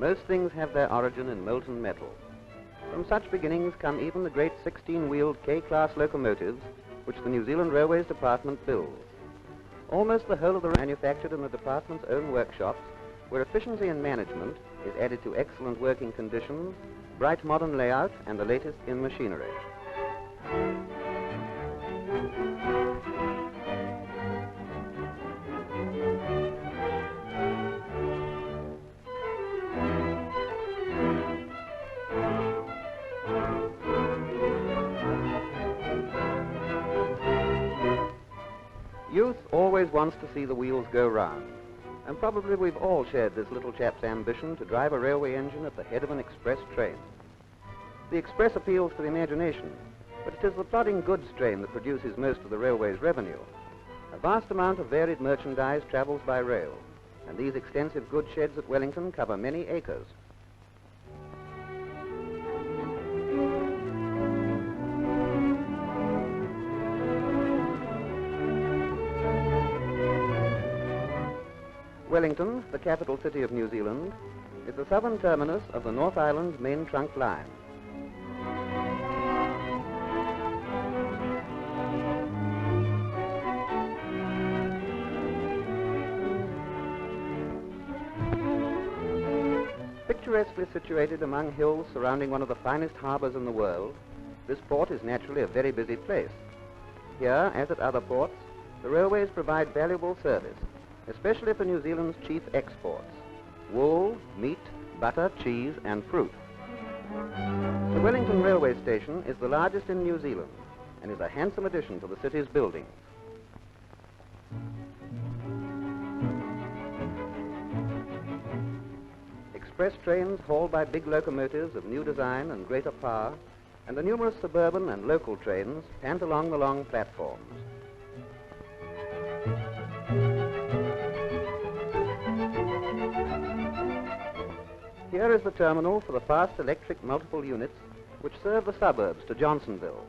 Most things have their origin in molten metal. From such beginnings come even the great 16-wheeled K-class locomotives which the New Zealand Railways Department builds. Almost the whole of the manufactured in the department's own workshops, where efficiency in management is added to excellent working conditions, bright modern layout, and the latest in machinery. Youth always wants to see the wheels go round, and probably we've all shared this little chap's ambition to drive a railway engine at the head of an express train. The express appeals to the imagination, but it is the plodding goods train that produces most of the railway's revenue. A vast amount of varied merchandise travels by rail, and these extensive goods sheds at Wellington cover many acres. Wellington, the capital city of New Zealand, is the southern terminus of the North Island's main trunk line. Picturesquely situated among hills surrounding one of the finest harbors in the world, this port is naturally a very busy place. Here, as at other ports, the railways provide valuable service, especially for New Zealand's chief exports: wool, meat, butter, cheese, and fruit. The Wellington Railway Station is the largest in New Zealand and is a handsome addition to the city's buildings. Express trains hauled by big locomotives of new design and greater power, and the numerous suburban and local trains pant along the long platforms. Here is the terminal for the fast electric multiple units which serve the suburbs to Johnsonville,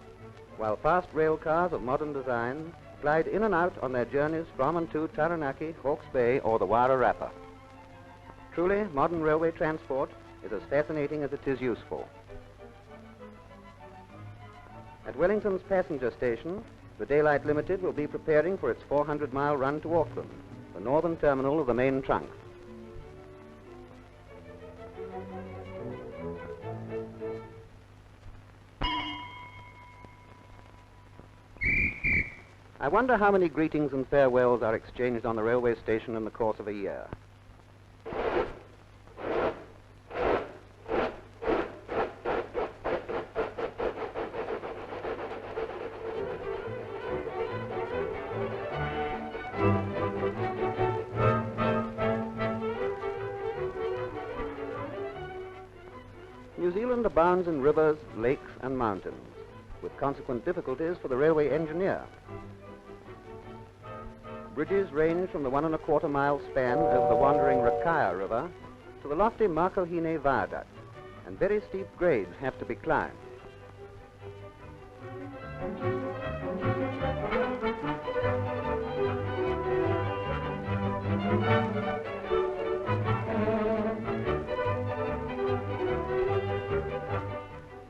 while fast rail cars of modern design glide in and out on their journeys from and to Taranaki, Hawke's Bay, or the Wairarapa. Truly, modern railway transport is as fascinating as it is useful. At Wellington's passenger station, the Daylight Limited will be preparing for its 400-mile run to Auckland, the northern terminal of the main trunk. I wonder how many greetings and farewells are exchanged on the railway station in the course of a year. New Zealand abounds in rivers, lakes, and mountains, with consequent difficulties for the railway engineer. Bridges range from the 1¼ mile span over the wandering Rakaya River to the lofty Makohine Viaduct, and very steep grades have to be climbed.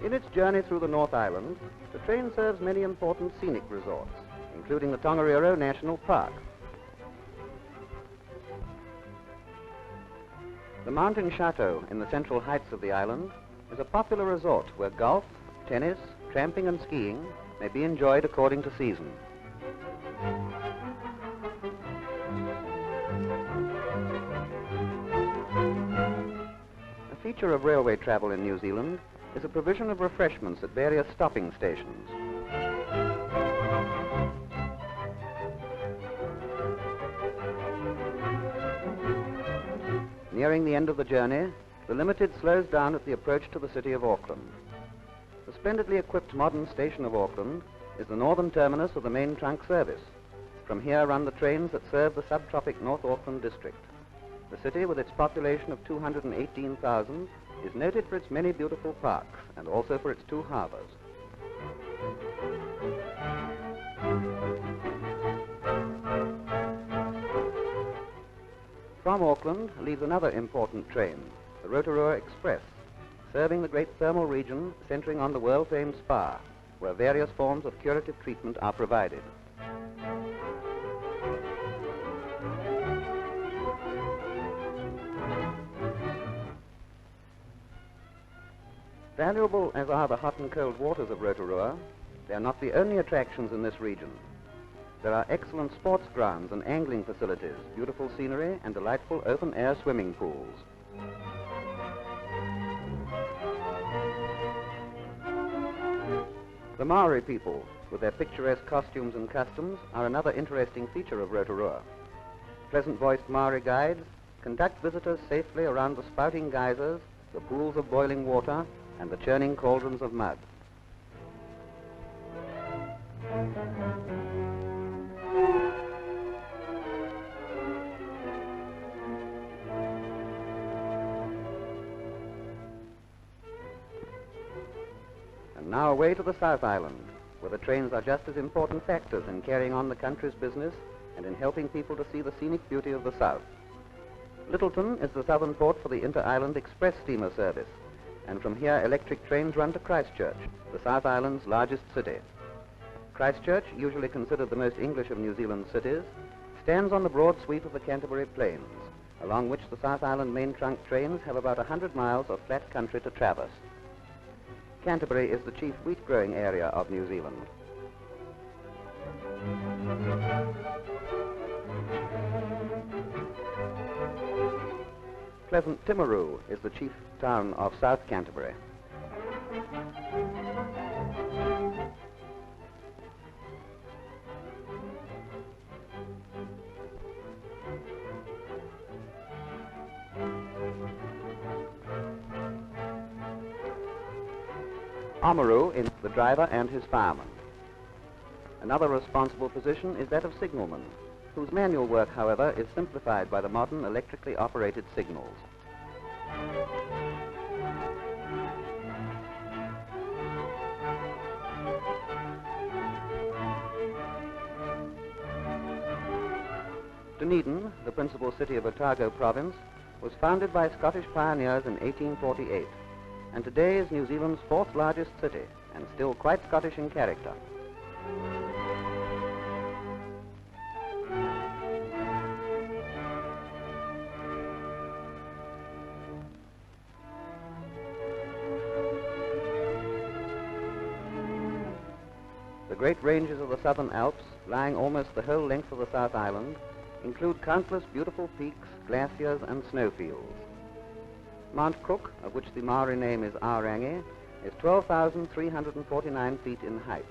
In its journey through the North Island, the train serves many important scenic resorts, including the Tongariro National Park. The Mountain Chateau in the central heights of the island is a popular resort where golf, tennis, tramping and skiing may be enjoyed according to season. A feature of railway travel in New Zealand is a provision of refreshments at various stopping stations. Nearing the end of the journey, the Limited slows down at the approach to the city of Auckland. The splendidly equipped modern station of Auckland is the northern terminus of the main trunk service. From here run the trains that serve the subtropic North Auckland district. The city, with its population of 218,000, is noted for its many beautiful parks and also for its 2 harbors. From Auckland leaves another important train, the Rotorua Express, serving the great thermal region centering on the world-famed spa, where various forms of curative treatment are provided. Valuable as are the hot and cold waters of Rotorua, they are not the only attractions in this region. There are excellent sports grounds and angling facilities, beautiful scenery, and delightful open-air swimming pools. The Maori people, with their picturesque costumes and customs, are another interesting feature of Rotorua. Pleasant-voiced Maori guides conduct visitors safely around the spouting geysers, the pools of boiling water, and the churning cauldrons of mud. And now away to the South Island, where the trains are just as important factors in carrying on the country's business and in helping people to see the scenic beauty of the South. Littleton is the southern port for the Inter-Island Express steamer service, and from here electric trains run to Christchurch, the South Island's largest city. Christchurch, usually considered the most English of New Zealand's cities, stands on the broad sweep of the Canterbury Plains, along which the South Island main trunk trains have about 100 miles of flat country to traverse. Canterbury is the chief wheat-growing area of New Zealand. Pleasant Timaru is the chief town of South Canterbury. Oamaru is the driver and his fireman. Another responsible position is that of signalman, whose manual work, however, is simplified by the modern electrically operated signals. Dunedin, the principal city of Otago province, was founded by Scottish pioneers in 1848, and today is New Zealand's fourth largest city, and still quite Scottish in character. The great ranges of the Southern Alps, lying almost the whole length of the South Island, include countless beautiful peaks, glaciers, and snowfields. Mount Cook, of which the Maori name is Aorangi, is 12,349 feet in height,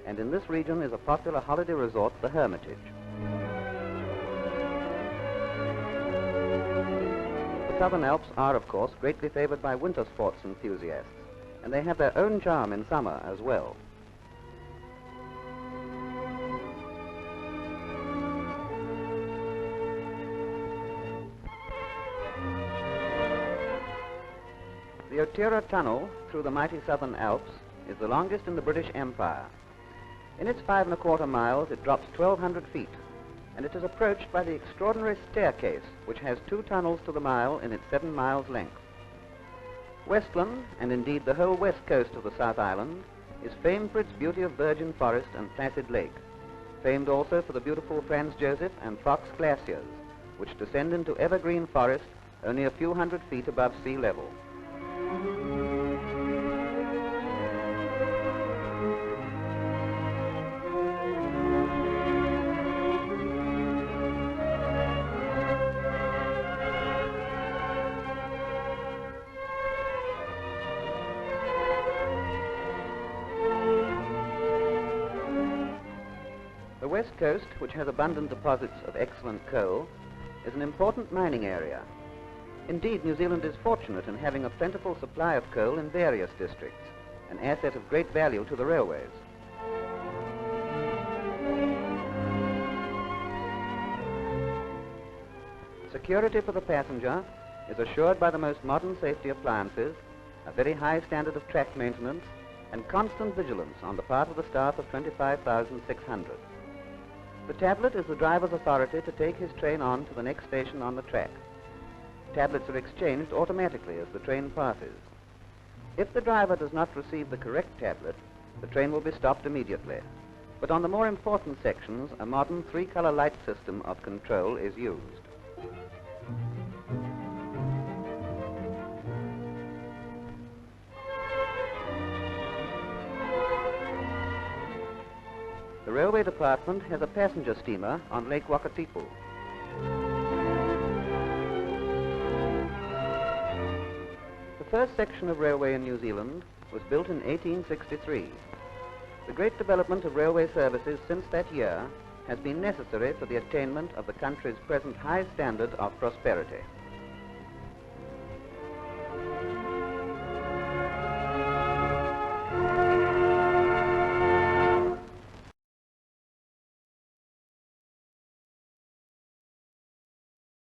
and in this region is a popular holiday resort, the Hermitage. The Southern Alps are, of course, greatly favored by winter sports enthusiasts, and they have their own charm in summer as well. The Otira Tunnel through the mighty Southern Alps is the longest in the British Empire. In its 5¼ miles, it drops 1,200 feet, and it is approached by the extraordinary staircase, which has 2 tunnels to the mile in its 7 miles length. Westland, and indeed the whole west coast of the South Island, is famed for its beauty of virgin forest and placid lake, famed also for the beautiful Franz Josef and Fox glaciers, which descend into evergreen forest only a few hundred feet above sea level. The West Coast, which has abundant deposits of excellent coal, is an important mining area. Indeed, New Zealand is fortunate in having a plentiful supply of coal in various districts, an asset of great value to the railways. Security for the passenger is assured by the most modern safety appliances, a very high standard of track maintenance, and constant vigilance on the part of the staff of 25,600. The tablet is the driver's authority to take his train on to the next station on the track. Tablets are exchanged automatically as the train passes. If the driver does not receive the correct tablet, the train will be stopped immediately. But on the more important sections, a modern three-color light system of control is used. The railway department has a passenger steamer on Lake Wakatipu. The first section of railway in New Zealand was built in 1863. The great development of railway services since that year has been necessary for the attainment of the country's present high standard of prosperity.